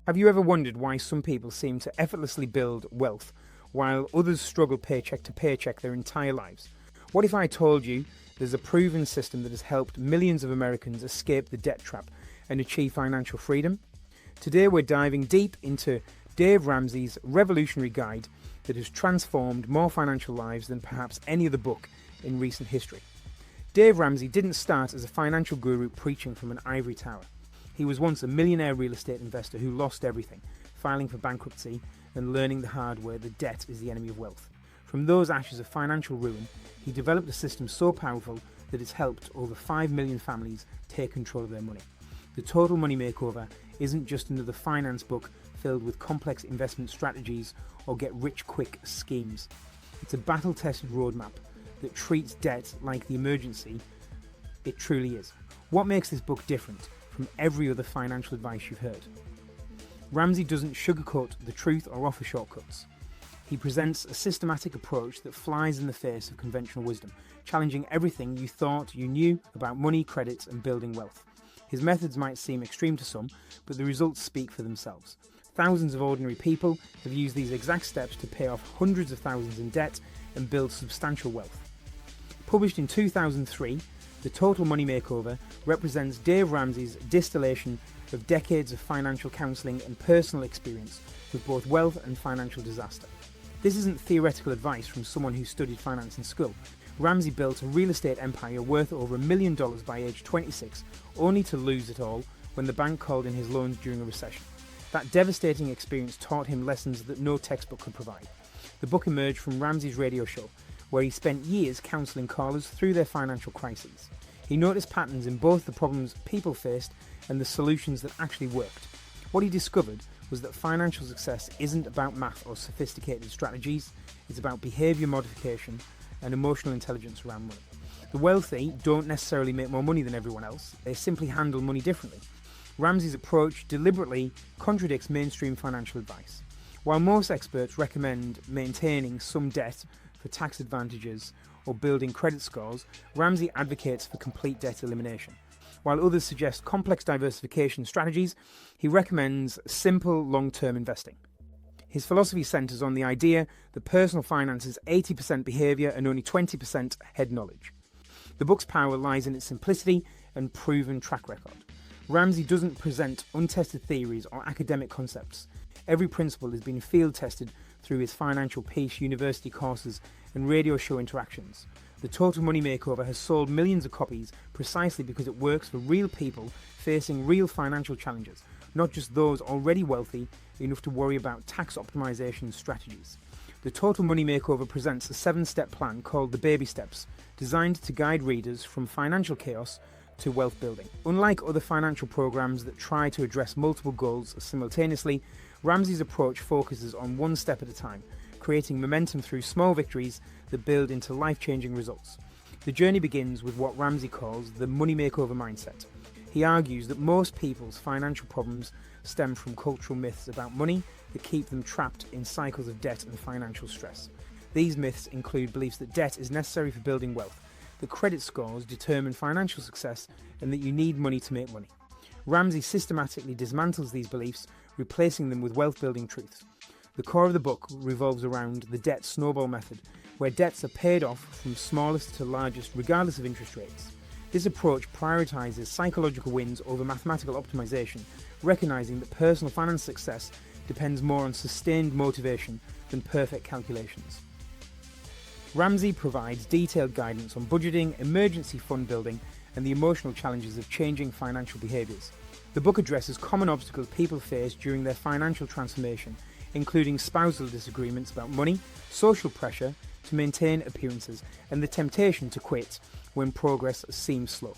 Have you ever wondered why some people seem to effortlessly build wealth while others struggle paycheck to paycheck their entire lives? What if I told you there's a proven system that has helped millions of Americans escape the debt trap and achieve financial freedom? Today we're diving deep into Dave Ramsey's revolutionary guide that has transformed more financial lives than perhaps any other book in recent history. Dave Ramsey didn't start as a financial guru preaching from an ivory tower. He was once a millionaire real estate investor who lost everything, filing for bankruptcy and learning the hard way that debt is the enemy of wealth. From those ashes of financial ruin, he developed a system so powerful that it's helped over 5 million families take control of their money. The Total Money Makeover isn't just another finance book filled with complex investment strategies or get-rich-quick schemes. It's a battle-tested roadmap that treats debt like the emergency it truly is. What makes this book different from every other financial advice you've heard? Ramsey doesn't sugarcoat the truth or offer shortcuts. He presents a systematic approach that flies in the face of conventional wisdom, challenging everything you thought you knew about money, credit, and building wealth. His methods might seem extreme to some, but the results speak for themselves. Thousands of ordinary people have used these exact steps to pay off hundreds of thousands in debt and build substantial wealth. Published in 2003, The Total Money Makeover represents Dave Ramsey's distillation of decades of financial counselling and personal experience with both wealth and financial disaster. This isn't theoretical advice from someone who studied finance in school. Ramsey built a real estate empire worth over $1 million by age 26, only to lose it all when the bank called in his loans during a recession. That devastating experience taught him lessons that no textbook could provide. The book emerged from Ramsey's radio show, where he spent years counselling callers through their financial crises. He noticed patterns in both the problems people faced and the solutions that actually worked. What he discovered was that financial success isn't about math or sophisticated strategies, it's about behaviour modification and emotional intelligence around money. The wealthy don't necessarily make more money than everyone else, they simply handle money differently. Ramsey's approach deliberately contradicts mainstream financial advice. While most experts recommend maintaining some debt for tax advantages or building credit scores, Ramsey advocates for complete debt elimination. While others suggest complex diversification strategies, he recommends simple long-term investing. His philosophy centres on the idea that personal finance is 80% behaviour and only 20% head knowledge. The book's power lies in its simplicity and proven track record. Ramsey doesn't present untested theories or academic concepts. Every principle has been field tested through his Financial Peace University courses and radio show interactions. The Total Money Makeover has sold millions of copies precisely because it works for real people facing real financial challenges, not just those already wealthy enough to worry about tax optimization strategies. The Total Money Makeover presents a 7-step plan called the Baby Steps, designed to guide readers from financial chaos to wealth building. Unlike other financial programs that try to address multiple goals simultaneously, Ramsey's approach focuses on one step at a time, creating momentum through small victories that build into life-changing results. The journey begins with what Ramsey calls the money makeover mindset. He argues that most people's financial problems stem from cultural myths about money that keep them trapped in cycles of debt and financial stress. These myths include beliefs that debt is necessary for building wealth, that credit scores determine financial success, and that you need money to make money. Ramsey systematically dismantles these beliefs, replacing them with wealth-building truths. The core of the book revolves around the debt snowball method, where debts are paid off from smallest to largest regardless of interest rates. This approach prioritizes psychological wins over mathematical optimization, recognizing that personal finance success depends more on sustained motivation than perfect calculations. Ramsey provides detailed guidance on budgeting, emergency fund building, and the emotional challenges of changing financial behaviours. The book addresses common obstacles people face during their financial transformation, including spousal disagreements about money, social pressure to maintain appearances, and the temptation to quit when progress seems slow.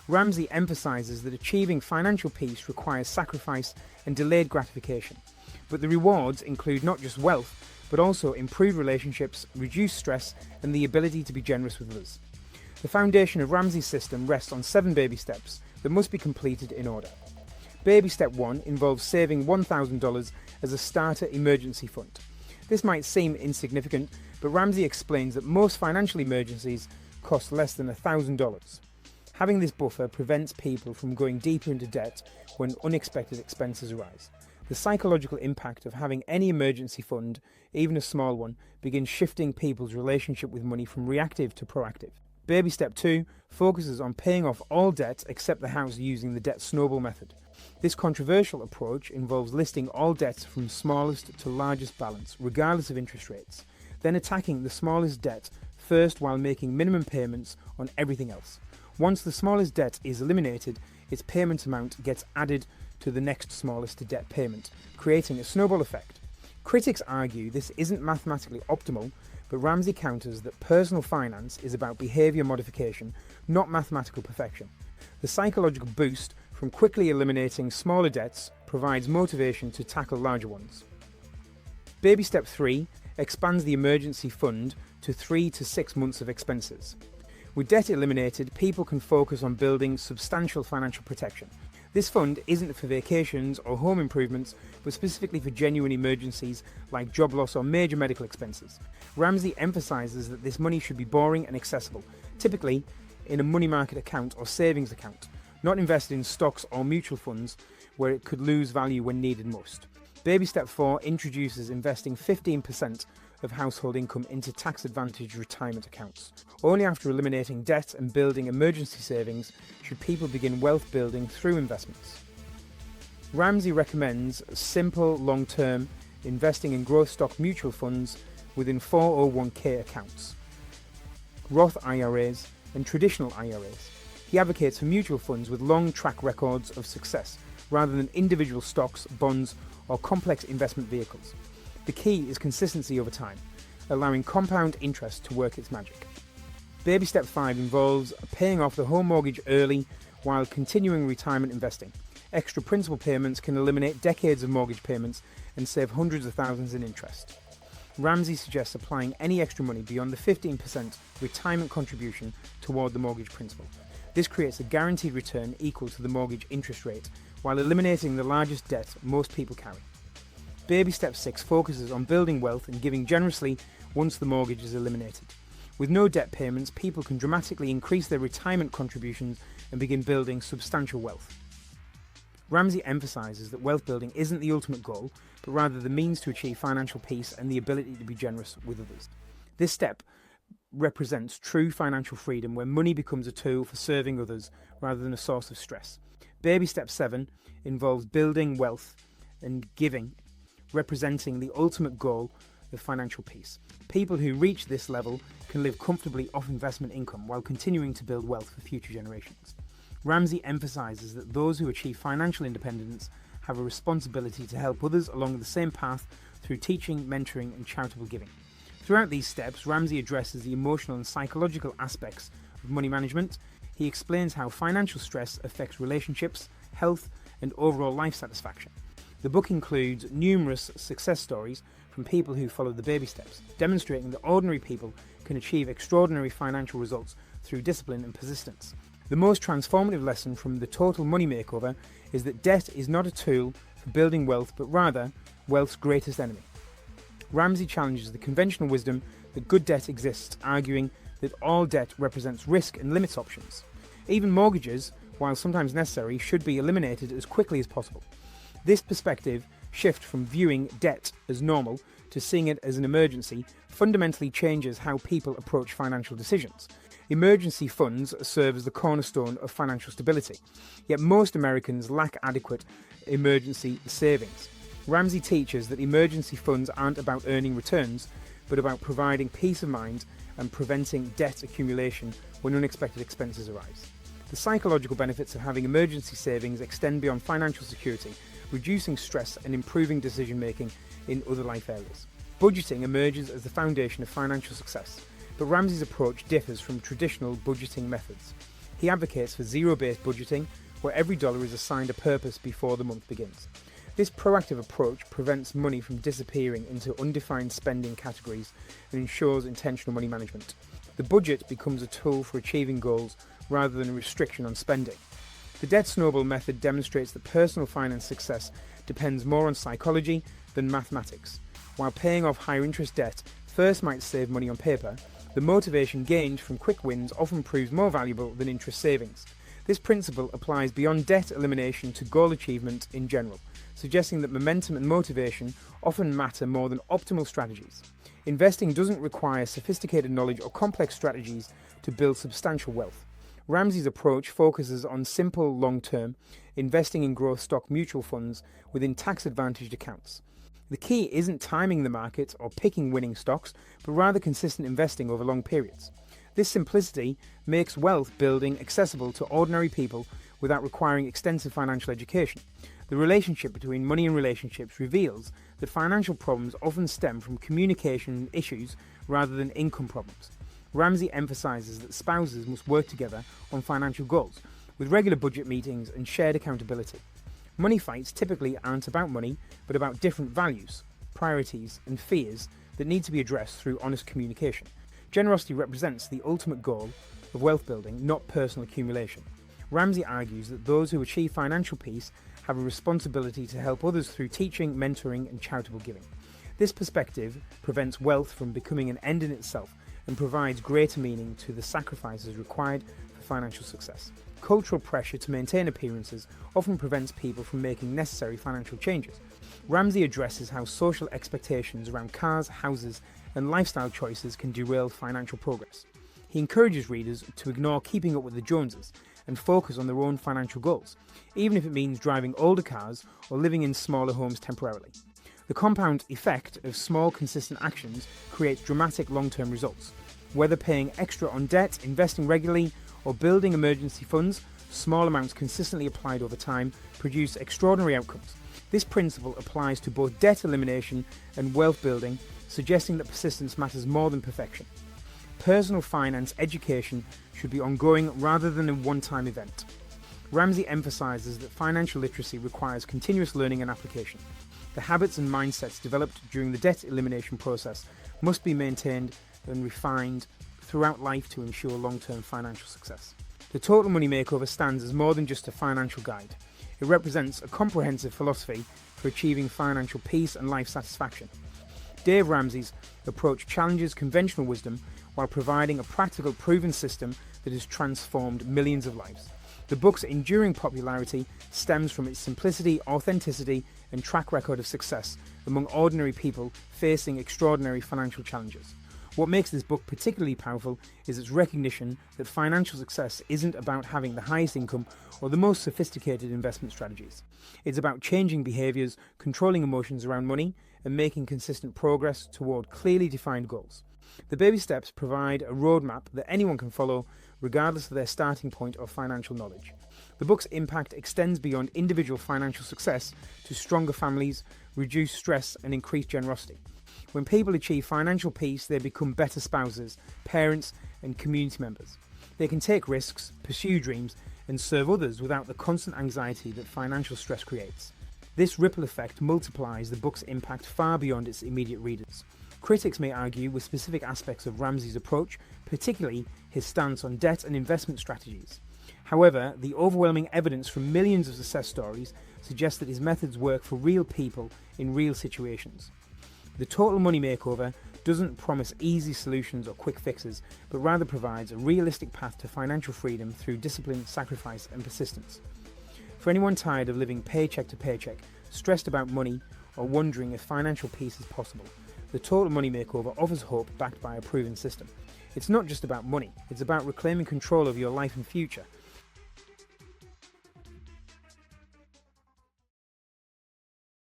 Ramsey emphasises that achieving financial peace requires sacrifice and delayed gratification, but the rewards include not just wealth, but also improved relationships, reduced stress, and the ability to be generous with others. The foundation of Ramsey's system rests on 7 baby steps that must be completed in order. Baby step 1 involves saving $1,000 as a starter emergency fund. This might seem insignificant, but Ramsey explains that most financial emergencies cost less than $1,000. Having this buffer prevents people from going deeper into debt when unexpected expenses arise. The psychological impact of having any emergency fund, even a small one, begins shifting people's relationship with money from reactive to proactive. Baby step 2 focuses on paying off all debt except the house using the debt snowball method. This controversial approach involves listing all debts from smallest to largest balance, regardless of interest rates, then attacking the smallest debt first while making minimum payments on everything else. Once the smallest debt is eliminated, its payment amount gets added to the next smallest debt payment, creating a snowball effect. Critics argue this isn't mathematically optimal, but Ramsey counters that personal finance is about behaviour modification, not mathematical perfection. The psychological boost from quickly eliminating smaller debts provides motivation to tackle larger ones. Baby step 3 expands the emergency fund to 3 to 6 months of expenses. With debt eliminated, people can focus on building substantial financial protection. This fund isn't for vacations or home improvements, but specifically for genuine emergencies like job loss or major medical expenses. Ramsey emphasises that this money should be boring and accessible, typically in a money market account or savings account, not invested in stocks or mutual funds where it could lose value when needed most. Baby step 4 introduces investing 15% of household income into tax-advantaged retirement accounts. Only after eliminating debt and building emergency savings should people begin wealth building through investments. Ramsey recommends simple, long-term investing in growth stock mutual funds within 401k accounts, Roth IRAs and traditional IRAs. He advocates for mutual funds with long track records of success rather than individual stocks, bonds or complex investment vehicles. The key is consistency over time, allowing compound interest to work its magic. Baby step 5 involves paying off the home mortgage early while continuing retirement investing. Extra principal payments can eliminate decades of mortgage payments and save hundreds of thousands in interest. Ramsey suggests applying any extra money beyond the 15% retirement contribution toward the mortgage principal. This creates a guaranteed return equal to the mortgage interest rate while eliminating the largest debt most people carry. Baby step 6 focuses on building wealth and giving generously once the mortgage is eliminated. With no debt payments, people can dramatically increase their retirement contributions and begin building substantial wealth. Ramsey emphasises that wealth building isn't the ultimate goal, but rather the means to achieve financial peace and the ability to be generous with others. This step represents true financial freedom where money becomes a tool for serving others rather than a source of stress. Baby step 7 involves building wealth and giving, representing the ultimate goal of financial peace. People who reach this level can live comfortably off investment income while continuing to build wealth for future generations. Ramsey emphasises that those who achieve financial independence have a responsibility to help others along the same path through teaching, mentoring and charitable giving. Throughout these steps, Ramsey addresses the emotional and psychological aspects of money management. He explains how financial stress affects relationships, health and overall life satisfaction. The book includes numerous success stories from people who followed the baby steps, demonstrating that ordinary people can achieve extraordinary financial results through discipline and persistence. The most transformative lesson from the Total Money Makeover is that debt is not a tool for building wealth, but rather wealth's greatest enemy. Ramsey challenges the conventional wisdom that good debt exists, arguing that all debt represents risk and limits options. Even mortgages, while sometimes necessary, should be eliminated as quickly as possible. This perspective shift from viewing debt as normal to seeing it as an emergency fundamentally changes how people approach financial decisions. Emergency funds serve as the cornerstone of financial stability, yet most Americans lack adequate emergency savings. Ramsey teaches that emergency funds aren't about earning returns, but about providing peace of mind and preventing debt accumulation when unexpected expenses arise. The psychological benefits of having emergency savings extend beyond financial security, reducing stress and improving decision-making in other life areas. Budgeting emerges as the foundation of financial success, but Ramsey's approach differs from traditional budgeting methods. He advocates for zero-based budgeting, where every dollar is assigned a purpose before the month begins. This proactive approach prevents money from disappearing into undefined spending categories and ensures intentional money management. The budget becomes a tool for achieving goals rather than a restriction on spending. The debt snowball method demonstrates that personal finance success depends more on psychology than mathematics. While paying off higher interest debt first might save money on paper, the motivation gained from quick wins often proves more valuable than interest savings. This principle applies beyond debt elimination to goal achievement in general, suggesting that momentum and motivation often matter more than optimal strategies. Investing doesn't require sophisticated knowledge or complex strategies to build substantial wealth. Ramsey's approach focuses on simple, long-term, investing in growth stock mutual funds within tax-advantaged accounts. The key isn't timing the market or picking winning stocks, but rather consistent investing over long periods. This simplicity makes wealth building accessible to ordinary people without requiring extensive financial education. The relationship between money and relationships reveals that financial problems often stem from communication issues rather than income problems. Ramsey emphasizes that spouses must work together on financial goals, with regular budget meetings and shared accountability. Money fights typically aren't about money, but about different values, priorities, and fears that need to be addressed through honest communication. Generosity represents the ultimate goal of wealth building, not personal accumulation. Ramsey argues that those who achieve financial peace have a responsibility to help others through teaching, mentoring, and charitable giving. This perspective prevents wealth from becoming an end in itself and provides greater meaning to the sacrifices required for financial success. Cultural pressure to maintain appearances often prevents people from making necessary financial changes. Ramsey addresses how social expectations around cars, houses, and lifestyle choices can derail financial progress. He encourages readers to ignore keeping up with the Joneses and focus on their own financial goals, even if it means driving older cars or living in smaller homes temporarily. The compound effect of small, consistent actions creates dramatic long-term results. Whether paying extra on debt, investing regularly, or building emergency funds, small amounts consistently applied over time produce extraordinary outcomes. This principle applies to both debt elimination and wealth building, suggesting that persistence matters more than perfection. Personal finance education should be ongoing rather than a one-time event. Ramsey emphasizes that financial literacy requires continuous learning and application. The habits and mindsets developed during the debt elimination process must be maintained and refined throughout life to ensure long-term financial success. The Total Money Makeover stands as more than just a financial guide. It represents a comprehensive philosophy for achieving financial peace and life satisfaction. Dave Ramsey's approach challenges conventional wisdom while providing a practical, proven system that has transformed millions of lives. The book's enduring popularity stems from its simplicity, authenticity, and track record of success among ordinary people facing extraordinary financial challenges. What makes this book particularly powerful is its recognition that financial success isn't about having the highest income or the most sophisticated investment strategies. It's about changing behaviours, controlling emotions around money, and making consistent progress toward clearly defined goals. The baby steps provide a roadmap that anyone can follow, regardless of their starting point or financial knowledge. The book's impact extends beyond individual financial success to stronger families, reduced stress, and increased generosity. When people achieve financial peace, they become better spouses, parents, and community members. They can take risks, pursue dreams, and serve others without the constant anxiety that financial stress creates. This ripple effect multiplies the book's impact far beyond its immediate readers. Critics may argue with specific aspects of Ramsey's approach, particularly his stance on debt and investment strategies. However, the overwhelming evidence from millions of success stories suggests that his methods work for real people in real situations. The Total Money Makeover doesn't promise easy solutions or quick fixes, but rather provides a realistic path to financial freedom through discipline, sacrifice, and persistence. For anyone tired of living paycheck to paycheck, stressed about money, or wondering if financial peace is possible, the Total Money Makeover offers hope backed by a proven system. It's not just about money, it's about reclaiming control of your life and future,